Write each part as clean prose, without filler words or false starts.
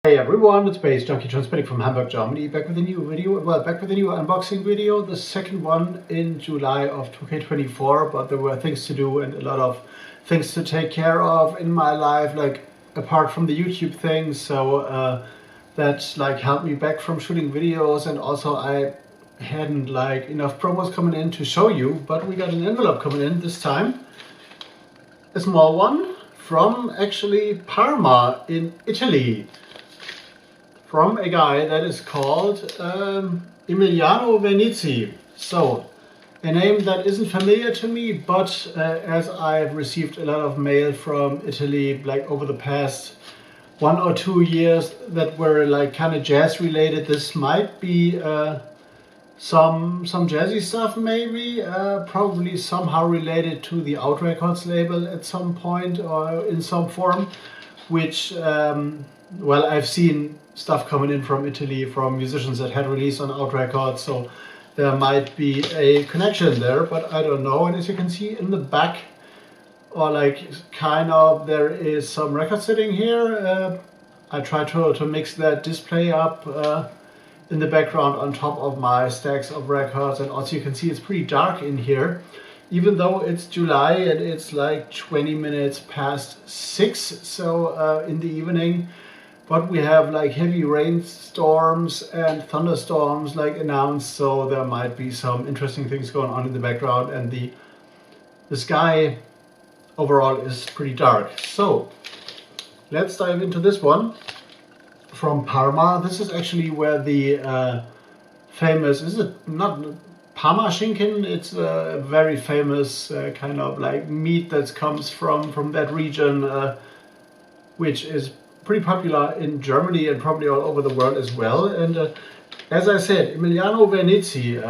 Hey everyone, it's baze.djunkiii transmitting from Hamburg, Germany, back with a new video, back with a new unboxing video, the second one in July of 2K24, but there were things to do and a lot of things to take care of in my life, like apart from the YouTube thing, so that like held me back from shooting videos, and also I hadn't like enough promos coming in to show you, but we got an envelope coming in this time, a small one, from actually Parma in Italy. From a guy that is called Emiliano Vernizzi. So, a name that isn't familiar to me, but as I've received a lot of mail from Italy, like over the past 1 or 2 years that were like kind of jazz related, this might be some jazzy stuff maybe, probably somehow related to the Out Records label at some point or in some form, which, well, I've seen stuff coming in from Italy from musicians that had released on Out Records, so there might be a connection there, but I don't know. And as you can see in the back, or like kind of, there is some record sitting here. I try to mix that display up in the background on top of my stacks of records, and also you can see it's pretty dark in here, even though it's July and it's like 20 minutes past 6, so in the evening. But we have like heavy rainstorms and thunderstorms like announced, so there might be some interesting things going on in the background, and the sky overall is pretty dark. So let's dive into this one from Parma. This is actually where the famous, is it not Parma Schinken? It's a very famous kind of like meat that comes from that region, which is pretty popular in Germany and probably all over the world as well. And as I said, Emiliano Vernizzi,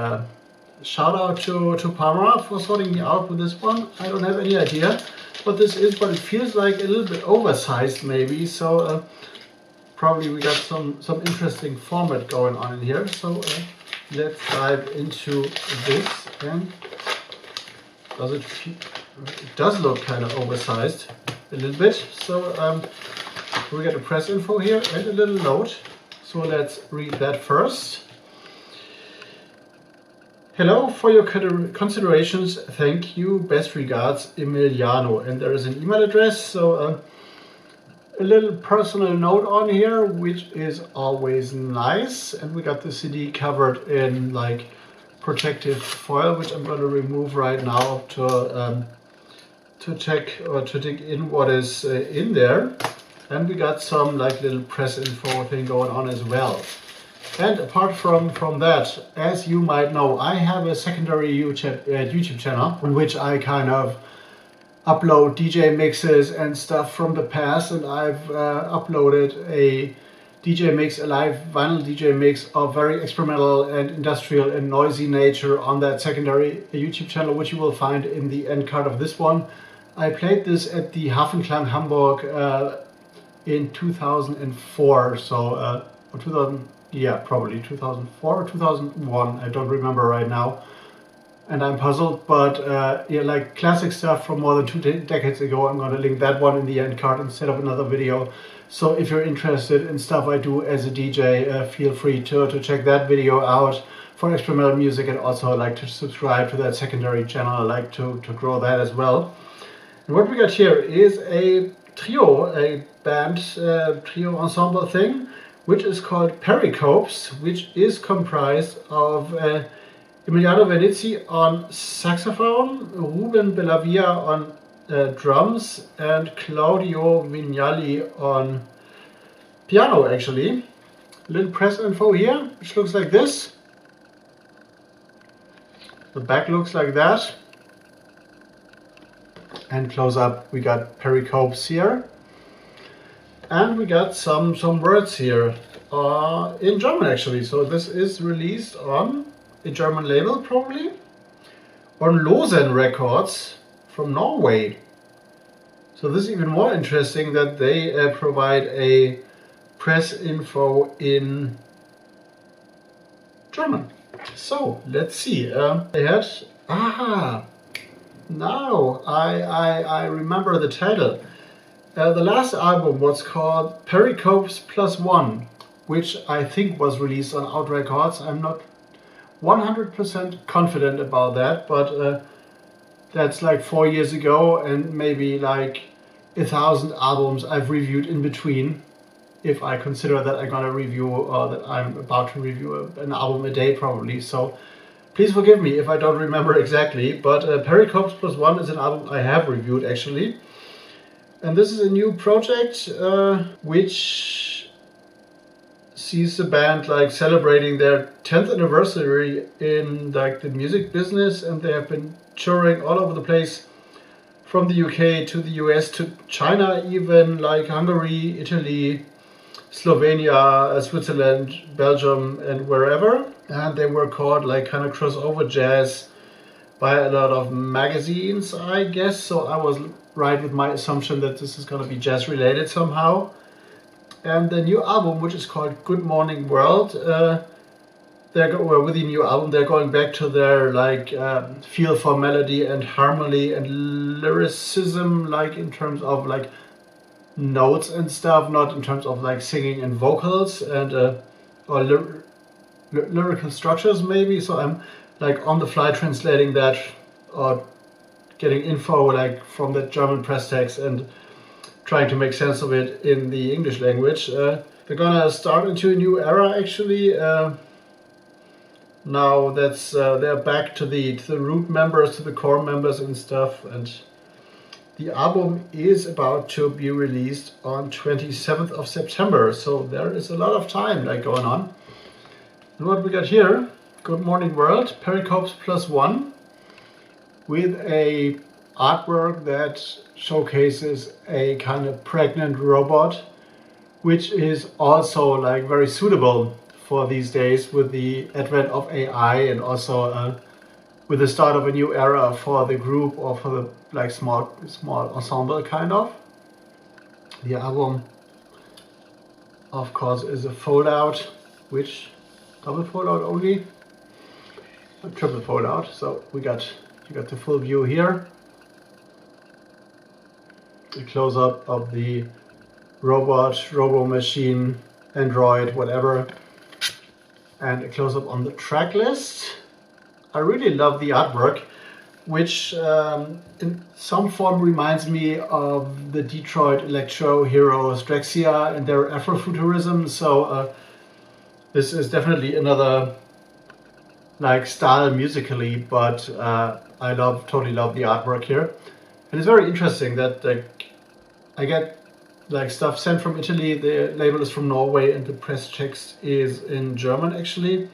shout out to Parma for sorting me out with this one. I don't have any idea what this is, but it feels like a little bit oversized maybe, so probably we got some interesting format going on in here. So let's dive into this. And it does look kind of oversized a little bit. So we get a press info here and a little note. So let's read that first. Hello for your considerations. Thank you. Best regards, Emiliano. And there is an email address. So a little personal note on here, which is always nice. And we got the CD covered in like protective foil, which I'm going to remove right now to check or to dig in what is in there. And we got some like little press info thing going on as well. And apart from that, as you might know, I have a secondary YouTube channel on which I kind of upload DJ mixes and stuff from the past. And I've uploaded a DJ mix, a live vinyl DJ mix of very experimental and industrial and noisy nature on that secondary YouTube channel, which you will find in the end card of this one. I played this at the Hafenklang Hamburg in 2004, so or 2000, yeah, probably 2004 or 2001, I don't remember right now, and I'm puzzled, but yeah, like classic stuff from more than 2 decades ago. I'm going to link that one in the end card instead of another video, so if you're interested in stuff I do as a DJ, feel free to check that video out for experimental music, and also like to subscribe to that secondary channel. I like to grow that as well. And what we got here is a trio, a band trio ensemble thing, which is called Pericopes, which is comprised of Emiliano Vernizzi on saxophone, Ruben Bellavia on drums, and Claudio Vignali on piano actually. A little press info here, which looks like this. The back looks like that. And close up, we got Pericopes here. And we got some words here in German actually. So this is released on a German label probably, on Losen Records from Norway. So this is even more interesting that they provide a press info in German. So let's see. They had, now I remember the title. The last album was called Pericopes +1, which I think was released on Out Records. I'm not 100% confident about that, but that's like 4 years ago, and maybe like 1,000 albums I've reviewed in between, if I consider that I'm gonna review or that I'm about to review an album a day probably. So please forgive me if I don't remember exactly, but Pericopes +1 is an album I have reviewed actually. And this is a new project which sees the band like celebrating their 10th anniversary in like the music business, and they have been touring all over the place, from the UK to the US to China, even like Hungary, Italy, Slovenia, Switzerland, Belgium, and wherever. And they were called like kind of crossover jazz by a lot of magazines, I guess. So I was right with my assumption that this is going to be jazz related somehow. And the new album, which is called Good Morning World, with the new album they're going back to their like feel for melody and harmony and lyricism, like in terms of like notes and stuff, not in terms of like singing and vocals and or lyrical structures maybe. So I'm like on the fly translating that or getting info like from the German press text and trying to make sense of it in the English language. They're gonna start into a new era actually. Now that's they're back to the root members, to the core members and stuff, and the album is about to be released on 27th of September, so there is a lot of time like going on. And what we got here, Good Morning World, Pericopes +1, with a artwork that showcases a kind of pregnant robot, which is also like very suitable for these days with the advent of AI, and also with the start of a new era for the group or for the like small ensemble kind of. The album, of course, is a fold out, which double fold out only, a triple fold out. So you got the full view here. The close up of the robot, robo machine, android, whatever, and a close up on the track list. I really love the artwork, which in some form reminds me of the Detroit electro heroes Drexciya and their Afrofuturism. So this is definitely another like style musically, but I totally love the artwork here. And it's very interesting that like I get like stuff sent from Italy, the label is from Norway, and the press text is in German actually.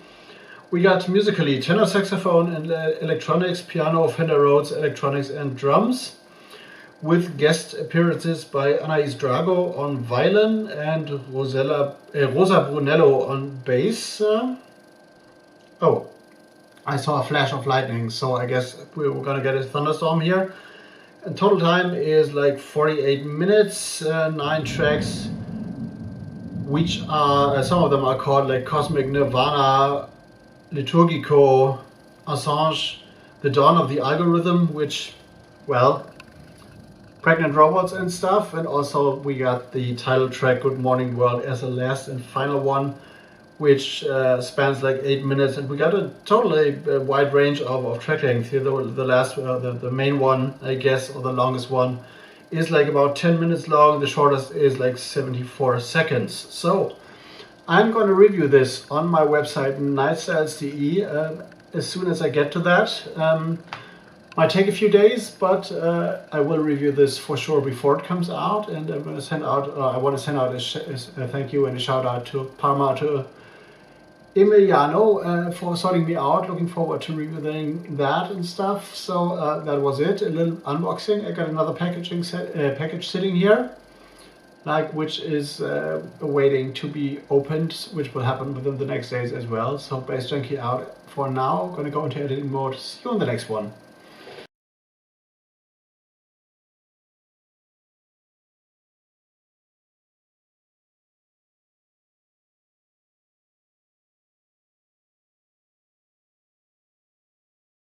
We got musically tenor saxophone and electronics, piano, Fender Rhodes, electronics and drums, with guest appearances by Anais Drago on violin and Rosa Brunello on bass. Oh, I saw a flash of lightning, so I guess we were gonna get a thunderstorm here. And total time is like 48 minutes, 9 tracks, which are, some of them are called like Cosmic Nirvana, Liturgico, Assange, The Dawn of the Algorithm, which, well, pregnant robots and stuff. And also we got the title track Good Morning World as the last and final one, which spans like 8 minutes, and we got a totally wide range of track length here. The last, the main one, I guess, or the longest one, is like about 10 minutes long. The shortest is like 74 seconds. So I'm going to review this on my website nightstyles.de as soon as I get to that. Might take a few days, but I will review this for sure before it comes out, and I'm going to send out. I want to send out a thank you and a shout out to Parma, to Emiliano for sorting me out. Looking forward to reviewing that and stuff. So that was it. A little unboxing. I got another package sitting here, like which is waiting to be opened, which will happen within the next days as well. So Bass Junkie out for now. Gonna go into editing mode. See you on the next one.